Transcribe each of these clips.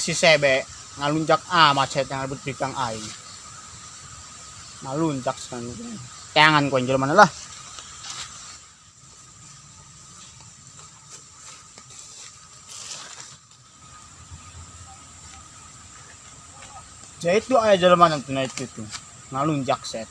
si Sebe ngalunjak amat saya yang rebut bikang aing. Ngalunjak san. Tangan ko jelema lah. Jadi itu aja jelema nang tunai itu ngalunjak saya.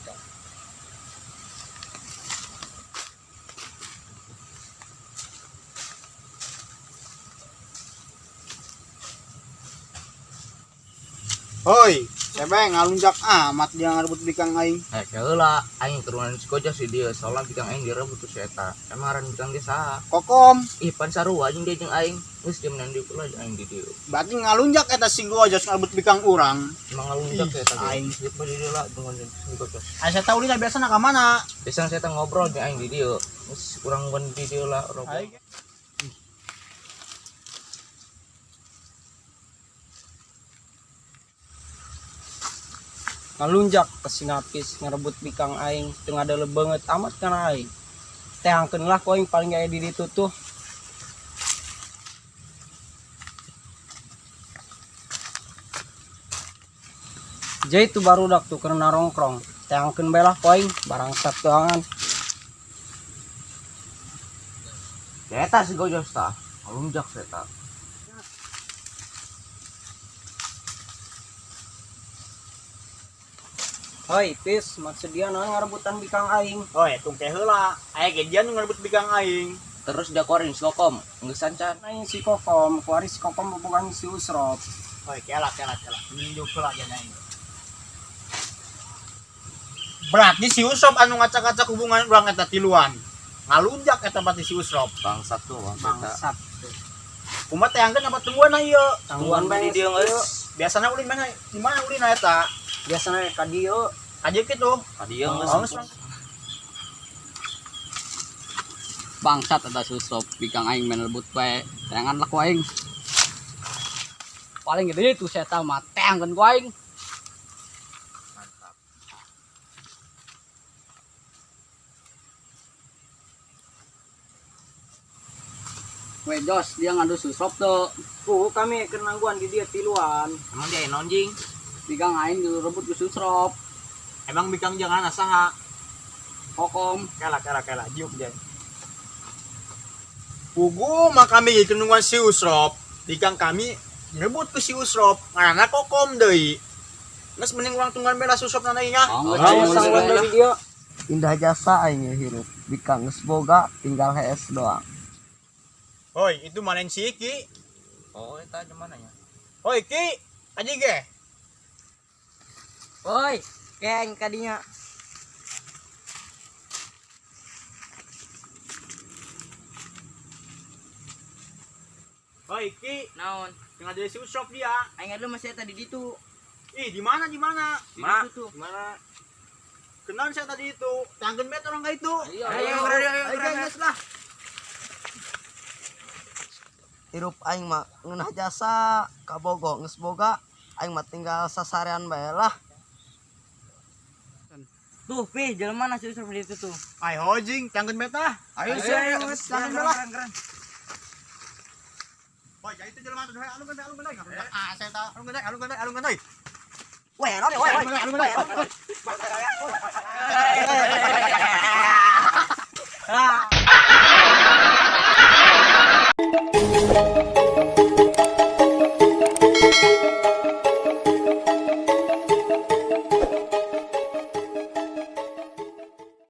Hoi, Sebe ngalunjak amat dia ngarebut bikang aing. Heula aing turunan si Koja sih dia soalnya bikang aing direbut tuh si eta. Emaran bikang dia saha? Kokom, Ih pan sarua jeung dia jeung aing. Geus jam nandi pula aing di dieu. berarti ngalunjak eta si gua aja ngarebut bikang urang. Emang ngalunjak eta aing. Di dia lah dengan si Koja. Asa tahu dia biasa ka mana? Biasanya saya ngobrol jeung aing di dieu. Geus kurang ngan di dieu lah robo. Ngalunjak ke sinapis ngerebut bikang aing tengah ada banget amat kana aing teangkeun lah ku aing paling aya di ditu tuh jadi itu barudak tuh karena nongkrong teangkeun bae lah ku aing barangsat doangan Eta si Koja tah. Ngalunjak eta. hoi pis maksud dia naon ngarebutan bikang aing Oh, tungke heula. Aya gejian ngarebut bikang aing. Terus dia korin si Kokom. Geus sancan. aing si kokom kuari si kokom bobogan si usrop Oh, kelak. Minjuk heula aja aing. Berarti si Usop anu ngacak-ngacak hubungan urang eta tiluan. Ngalunjak eta berarti si Usop. Bangsat tuh bangsat. bangsat Kumaha teh angkeun apa tungguan ieu? tangguhan Di dieu geus. Biasana ulin mana? Di mana ulin eta? biasana ka dieu Aja kitu. Tadi yang Bagus, Bang. Bangsat ada susop bikang aing menerbut bae jangan lah ku aing paling gede itu saya tahu mah teangkeun ku aing we jos dia ngadu susop tuh kami kenangguan di dia tiluan emang dia nonjing. bikang aing direbut ku susop Emang bikang jangan saha? kokom Kelak. Jiuk dia. Pugu mah kami jadi nungguan si Usrop. Bikang kami ngebut ke si Usrop. Ngaranna kokom deui. Geus mending urang tungguan bela susop nanainya. sangguan dari dia Indah jasa aing hirup bikang geus boga tinggal HS doang. Hoi, itu malen si Ki. Oh, eta di mana ya? Hoi, Ki. Aji ge. woi keng kadinya Hoi, Ki. Naon? Tinggal dari si Usrop dia. Aing adu masih eta di ditu. Ih, di mana? Di Mana? ditu tuh. Di mana? Kenal saya tadi itu. Tanggen bet orang itu. Ayo, Guys lah. Hirup aing mah ngeunah jasa ka bogo geus boga aing mah tinggal sasarean bae lah. tuh pi jelema nasi usur di itu tuh Ayo hojing, tanggen bet ah. Ayo sih, tanggen bet lah. Hoi, jadi itu jelema tuh alun gandai. Ah, saya tahu alun gandai. Weh, naon weh. Alun gandai.